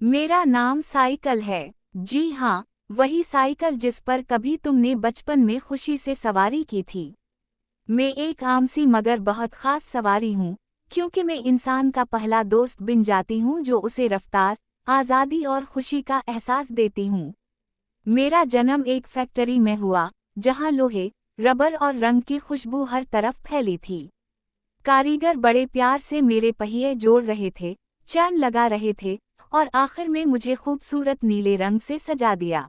मेरा नाम साइकिल है। जी हाँ, वही साइकिल जिस पर कभी तुमने बचपन में खुशी से सवारी की थी। मैं एक आम सी मगर बहुत खास सवारी हूँ, क्योंकि मैं इंसान का पहला दोस्त बन जाती हूँ जो उसे रफ्तार, आज़ादी और खुशी का एहसास देती हूँ। मेरा जन्म एक फैक्ट्री में हुआ, जहाँ लोहे, रबर और रंग की खुशबू हर तरफ फैली थी। कारीगर बड़े प्यार से मेरे पहिए जोड़ रहे थे, चैन लगा रहे थे, और आखिर में मुझे खूबसूरत नीले रंग से सजा दिया।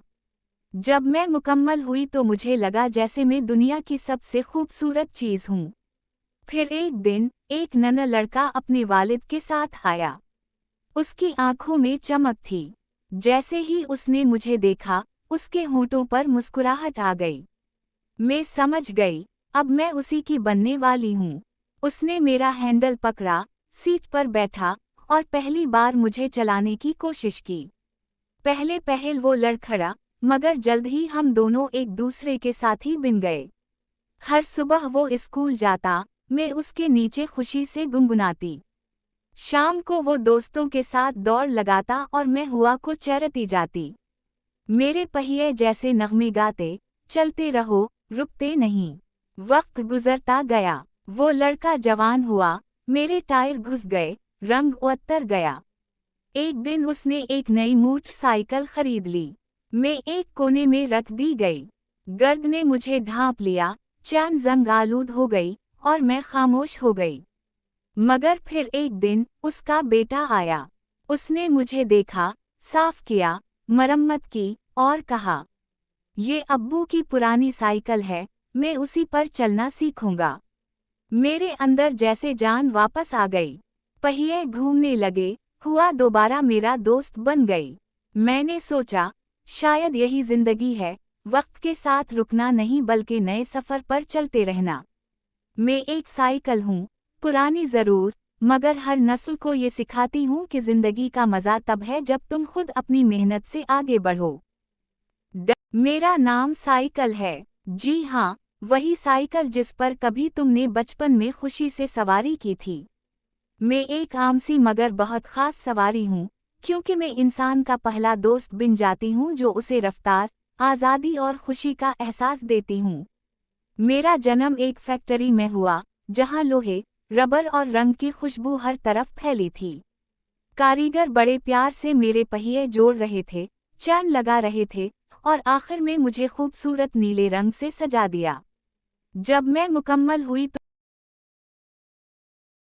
जब मैं मुकम्मल हुई तो मुझे लगा जैसे मैं दुनिया की सबसे खूबसूरत चीज हूँ। फिर एक दिन एक नन्हा लड़का अपने वालिद के साथ आया। उसकी आंखों में चमक थी। जैसे ही उसने मुझे देखा, उसके होंठों पर मुस्कुराहट आ गई। मैं समझ गई, अब मैं उसी की बनने वाली हूँ। उसने मेरा हैंडल पकड़ा, सीट पर बैठा, और पहली बार मुझे चलाने की कोशिश की। पहले पहल वो लड़खड़ा, मगर जल्द ही हम दोनों एक दूसरे के साथी बन गए। हर सुबह वो स्कूल जाता, मैं उसके नीचे खुशी से गुनगुनाती। शाम को वो दोस्तों के साथ दौड़ लगाता और मैं हुआ को चैरती जाती। मेरे पहिए जैसे नगमे गाते, चलते रहो, रुकते नहीं। वक्त गुजरता गया, वो लड़का जवान हुआ, मेरे टायर घुस गए, रंग उतर गया। एक दिन उसने एक नई मोटरसाइकिल खरीद ली। मैं एक कोने में रख दी गई। गर्द ने मुझे ढांप लिया, चैन जंग आलूद हो गई, और मैं खामोश हो गई। मगर फिर एक दिन उसका बेटा आया। उसने मुझे देखा, साफ किया, मरम्मत की, और कहा, ये अब्बू की पुरानी साइकिल है, मैं उसी पर चलना सीखूंगा। मेरे अंदर जैसे जान वापस आ गई। पहिए घूमने लगे, हुआ दोबारा मेरा दोस्त बन गई। मैंने सोचा, शायद यही जिंदगी है, वक्त के साथ रुकना नहीं बल्कि नए सफर पर चलते रहना। मैं एक साइकिल हूँ, पुरानी जरूर, मगर हर नस्ल को ये सिखाती हूँ कि जिंदगी का मजा तब है जब तुम खुद अपनी मेहनत से आगे बढ़ो। मेरा नाम साइकिल है। जी हाँ, वही साइकिल जिस पर कभी तुमने बचपन में खुशी से सवारी की थी। मैं एक आम सी मगर बहुत खास सवारी हूँ, क्योंकि मैं इंसान का पहला दोस्त बन जाती हूँ जो उसे रफ्तार, आज़ादी और खुशी का एहसास देती हूँ। मेरा जन्म एक फैक्ट्री में हुआ, जहाँ लोहे, रबर और रंग की खुशबू हर तरफ फैली थी। कारीगर बड़े प्यार से मेरे पहिए जोड़ रहे थे, चैन लगा रहे थे, और आखिर में मुझे खूबसूरत नीले रंग से सजा दिया। जब मैं मुकम्मल हुई तो